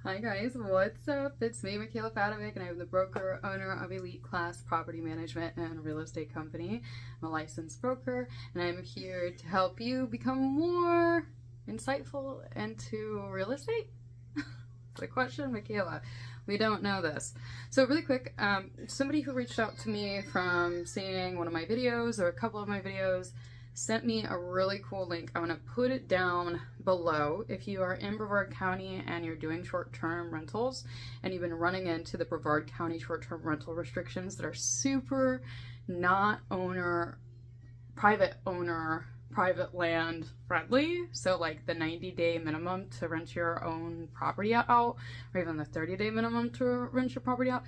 Hi guys, what's up? It's me, Mickayla Fatovic, and I'm the broker owner of Elite Class Property Management and Real Estate Company. I'm a licensed broker, and I'm here to help you become more insightful into real estate. The question, Mickayla, we don't know this. So really quick, somebody who reached out to me from seeing one of my videos or a couple of my videos sent me a really cool link. I'm going to put it down below. If you are in Brevard County and you're doing short-term rentals and you've been running into the Brevard County short-term rental restrictions that are super not private land friendly, so like the 90-day minimum to rent your own property out, or even the 30-day minimum to rent your property out,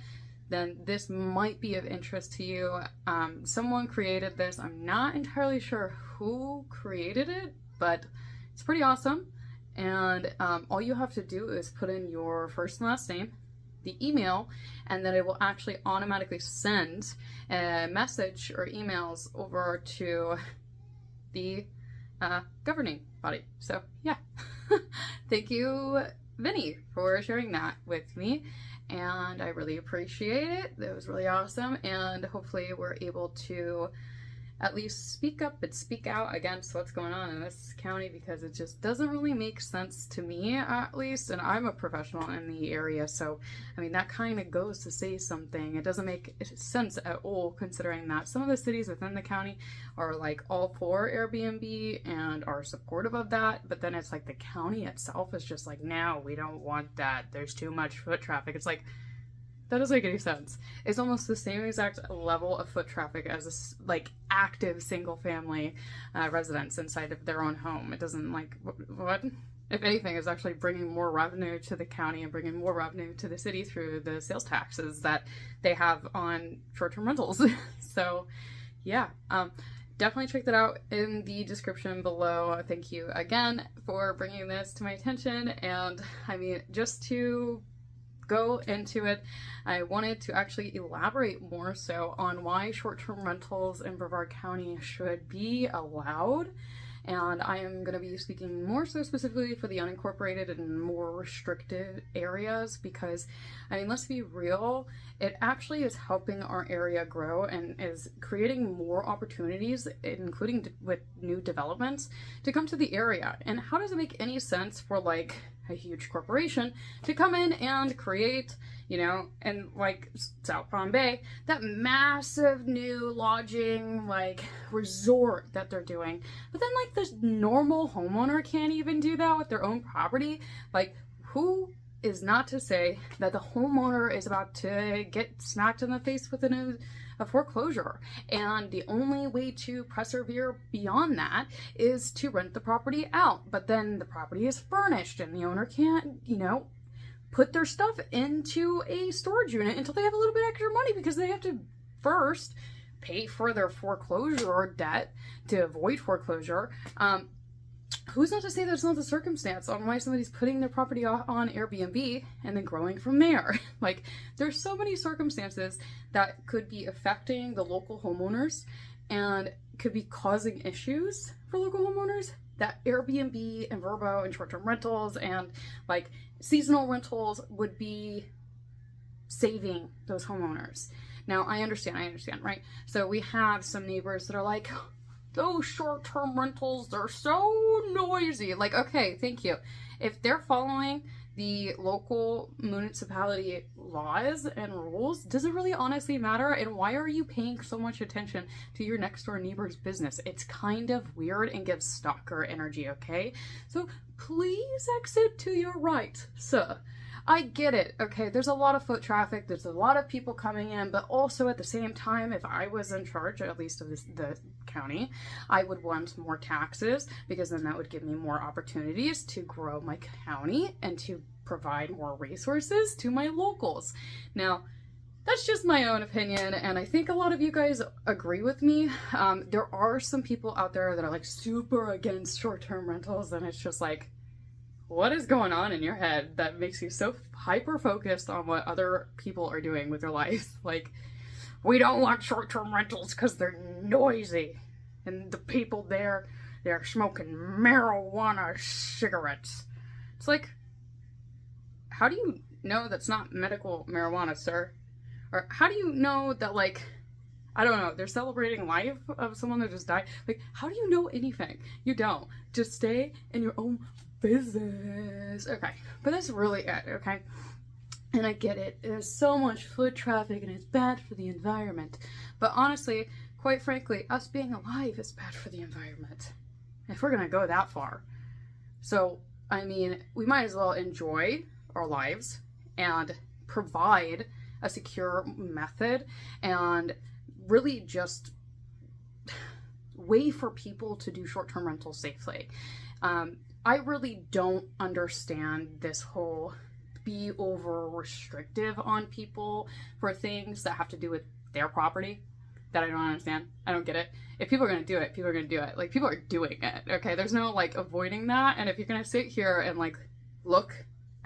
then this might be of interest to you. Someone created this. I'm not entirely sure who created it, but it's pretty awesome. And all you have to do is put in your first and last name, the email, and then it will actually automatically send a message or emails over to the governing body. So yeah, thank you, Vinny, for sharing that with me. And I really appreciate it. That was really awesome. And hopefully we're able to at least speak up and speak out against what's going on in this county, because it just doesn't really make sense to me, at least. And I'm a professional in the area, so I mean that kind of goes to say something. It doesn't make sense at all, considering that some of the cities within the county are like all for Airbnb and are supportive of that, but then it's like the county itself is just like, no, we don't want that, there's too much foot traffic. It's like, that doesn't make any sense. It's almost the same exact level of foot traffic as a active single family residence inside of their own home. It doesn't, like, what? If anything, it's actually bringing more revenue to the county and bringing more revenue to the city through the sales taxes that they have on short-term rentals. So yeah, definitely check that out in the description below. Thank you again for bringing this to my attention. And I mean, just to go into it, I wanted to actually elaborate more so on why short-term rentals in Brevard County should be allowed. And I am going to be speaking more so specifically for the unincorporated and more restricted areas, because I mean, let's be real, it actually is helping our area grow and is creating more opportunities, including with new developments, to come to the area. And how does it make any sense for like a huge corporation to come in and create, you know, and like South Palm Bay, that massive new lodging like resort that they're doing, but then like this normal homeowner can't even do that with their own property? Like, who is not to say that the homeowner is about to get smacked in the face with a foreclosure, and the only way to persevere beyond that is to rent the property out? But then the property is furnished and the owner can't, you know, put their stuff into a storage unit until they have a little bit extra money, because they have to first pay for their foreclosure or debt to avoid foreclosure. Who's not to say that's not the circumstance on why somebody's putting their property on Airbnb and then growing from there? Like, there's so many circumstances that could be affecting the local homeowners and could be causing issues for local homeowners, that Airbnb and Vrbo and short-term rentals and like seasonal rentals would be saving those homeowners. Now, I understand, right? So we have some neighbors that are like, those short-term rentals, they're so noisy. Like, okay, thank you. If they're following the local municipality laws and rules, does it really honestly matter? And why are you paying so much attention to your next door neighbor's business? It's kind of weird and gives stalker energy, okay? So please exit to your right, sir. I get it, okay, there's a lot of foot traffic, there's a lot of people coming in, but also at the same time, if I was in charge, at least of the county, I would want more taxes, because then that would give me more opportunities to grow my county and to provide more resources to my locals. Now, that's just my own opinion, and I think a lot of you guys agree with me. There are some people out there that are like super against short-term rentals, and it's just like, what is going on in your head that makes you so hyper-focused on what other people are doing with their lives? Like, we don't want short-term rentals because they're noisy, and the people there, they're smoking marijuana cigarettes. It's like, how do you know that's not medical marijuana, sir? Or how do you know that, like, I don't know, they're celebrating life of someone that just died? Like, how do you know anything? You don't. Just stay in your own business. Okay, but that's really it, okay? And I get it. There's so much foot traffic and it's bad for the environment. But honestly, quite frankly, us being alive is bad for the environment. If we're gonna go that far. So, I mean, we might as well enjoy our lives and provide a secure method and really just way for people to do short-term rentals safely. I really don't understand this whole be over restrictive on people for things that have to do with their property. That I don't understand. I don't get it. If people are going to do it, people are going to do it. Like, people are doing it, okay? There's no, like, avoiding that. And if you're going to sit here and, like, look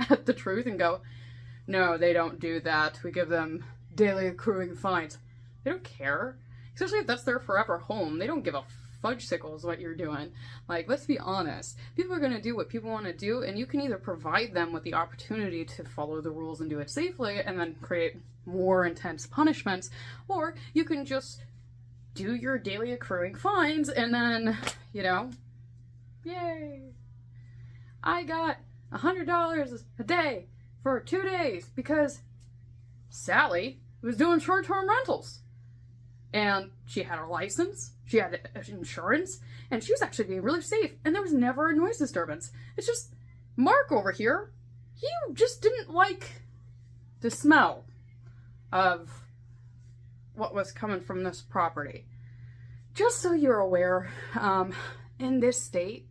at the truth and go, no, they don't do that, we give them daily accruing fines. They don't care. Especially if that's their forever home. They don't give a fudge-sickles what you're doing. Like, let's be honest. People are going to do what people want to do, and you can either provide them with the opportunity to follow the rules and do it safely and then create more intense punishments, or you can just do your daily accruing fines and then, you know, yay, I got $100 a day for 2 days because Sally was doing short-term rentals and she had her license, she had insurance, and she was actually being really safe, and there was never a noise disturbance. It's just Mark over here, he just didn't like the smell of what was coming from this property. Just so you're aware, in this state,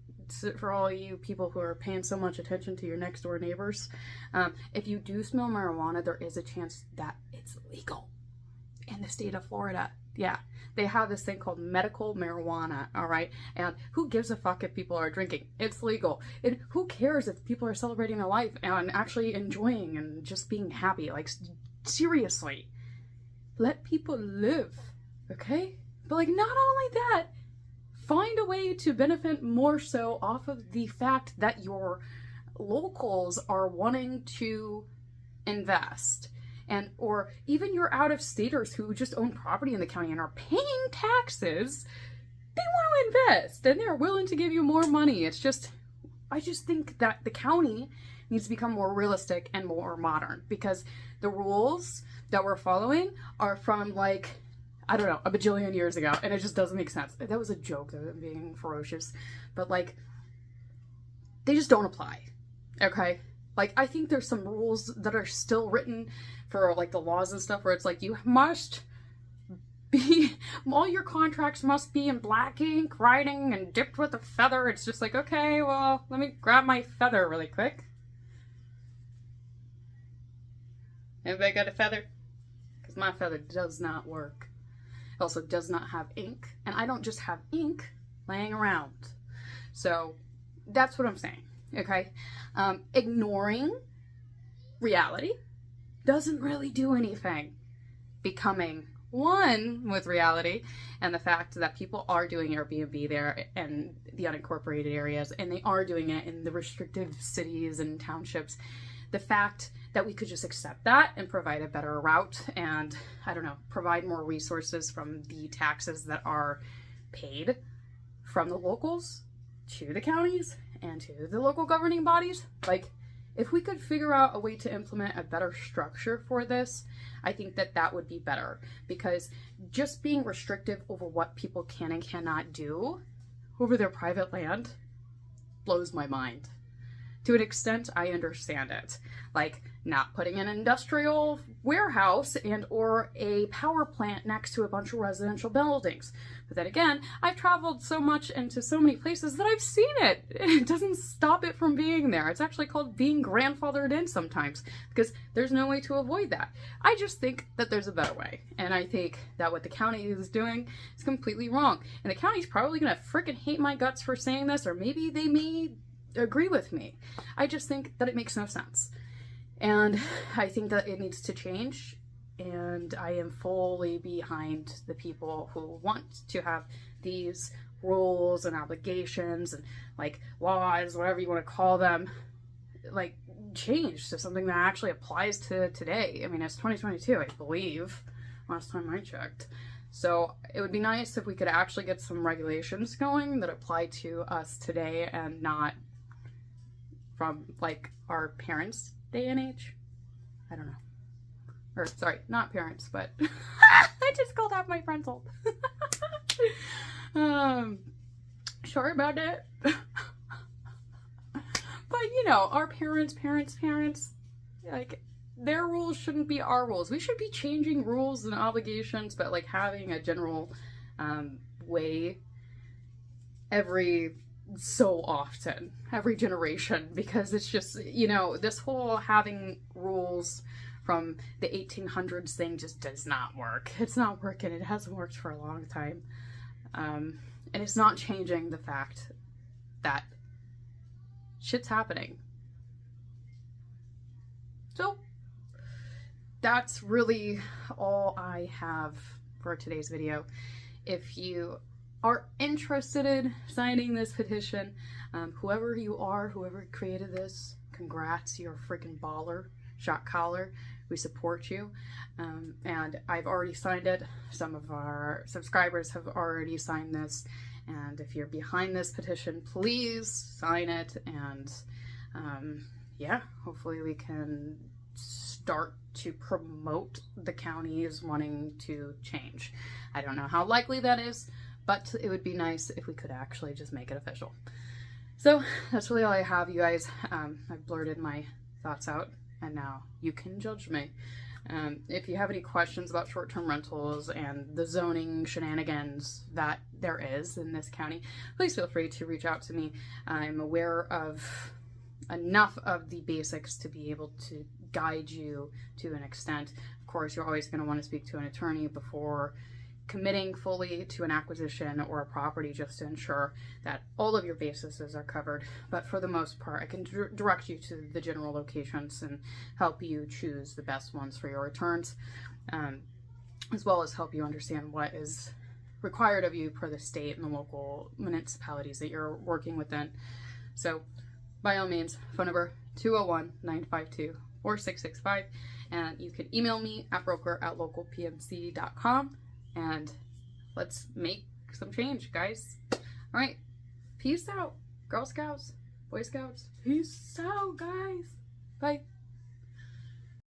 for all you people who are paying so much attention to your next door neighbors, if you do smell marijuana, there is a chance that it's legal in the state of Florida. Yeah, they have this thing called medical marijuana, all right? And who gives a fuck if people are drinking? It's legal. And who cares if people are celebrating their life and actually enjoying and just being happy? Like, seriously, let people live, okay? But, like, not only that, find a way to benefit more so off of the fact that your locals are wanting to invest. And, or even your out-of-staters who just own property in the county and are paying taxes, they want to invest and they're willing to give you more money. It's just, I just think that the county needs to become more realistic and more modern, because the rules that we're following are from, like, I don't know, a bajillion years ago, and it just doesn't make sense. That was a joke, though, I'm being ferocious, but, like, they just don't apply, okay? Like, I think there's some rules that are still written for, like, the laws and stuff where it's like, you must be, all your contracts must be in black ink, writing, and dipped with a feather. It's just like, okay, well, let me grab my feather really quick. Anybody got a feather? Because my feather does not work. It also does not have ink, and I don't just have ink laying around. So that's what I'm saying, okay? Ignoring reality doesn't really do anything. Becoming one with reality and the fact that people are doing Airbnb there in the unincorporated areas, and they are doing it in the restrictive cities and townships. The fact that we could just accept that and provide a better route and, I don't know, provide more resources from the taxes that are paid from the locals to the counties and to the local governing bodies. Like, if we could figure out a way to implement a better structure for this, I think that that would be better, because just being restrictive over what people can and cannot do over their private land blows my mind. To an extent, I understand it. Like, not putting an industrial warehouse and or a power plant next to a bunch of residential buildings. But then again, I've traveled so much into so many places that I've seen it. It doesn't stop it from being there. It's actually called being grandfathered in sometimes, because there's no way to avoid that. I just think that there's a better way. And I think that what the county is doing is completely wrong. And the county's probably gonna freaking hate my guts for saying this, or maybe they may agree with me. I just think that it makes no sense. And I think that it needs to change, and I am fully behind the people who want to have these rules and obligations and, like, laws, whatever you want to call them, like, changed to something that actually applies to today. I mean, it's 2022, I believe, last time I checked. So it would be nice if we could actually get some regulations going that apply to us today and not from like our parents' day and age. I don't know. Or sorry, not parents, but I just called out my friends old. Sorry about that. But you know, our parents, like, their rules shouldn't be our rules. We should be changing rules and obligations, but like having a general way every so often, every generation, because it's just, you know, this whole having rules from the 1800s thing just does not work. It's not working. It hasn't worked for a long time. And it's not changing the fact that shit's happening. So that's really all I have for today's video. If you are interested in signing this petition, whoever you are, whoever created this, congrats, you're a freaking baller, shot caller. We support you. And I've already signed it. Some of our subscribers have already signed this. And if you're behind this petition, please sign it. And yeah, hopefully we can start to promote the counties wanting to change. I don't know how likely that is, but it would be nice if we could actually just make it official. So that's really all I have, you guys. I've blurted my thoughts out, and now you can judge me. If you have any questions about short-term rentals and the zoning shenanigans that there is in this county, please feel free to reach out to me. I'm aware of enough of the basics to be able to guide you to an extent. Of course, you're always going to want to speak to an attorney before committing fully to an acquisition or a property, just to ensure that all of your bases are covered. But for the most part, I can direct you to the general locations and help you choose the best ones for your returns, as well as help you understand what is required of you per the state and the local municipalities that you're working within. So by all means, phone number 201-952-4665, and you can email me at broker@localpmc.com. And let's make some change, guys. All right. Peace out, Girl Scouts, Boy Scouts. Peace out, guys. Bye.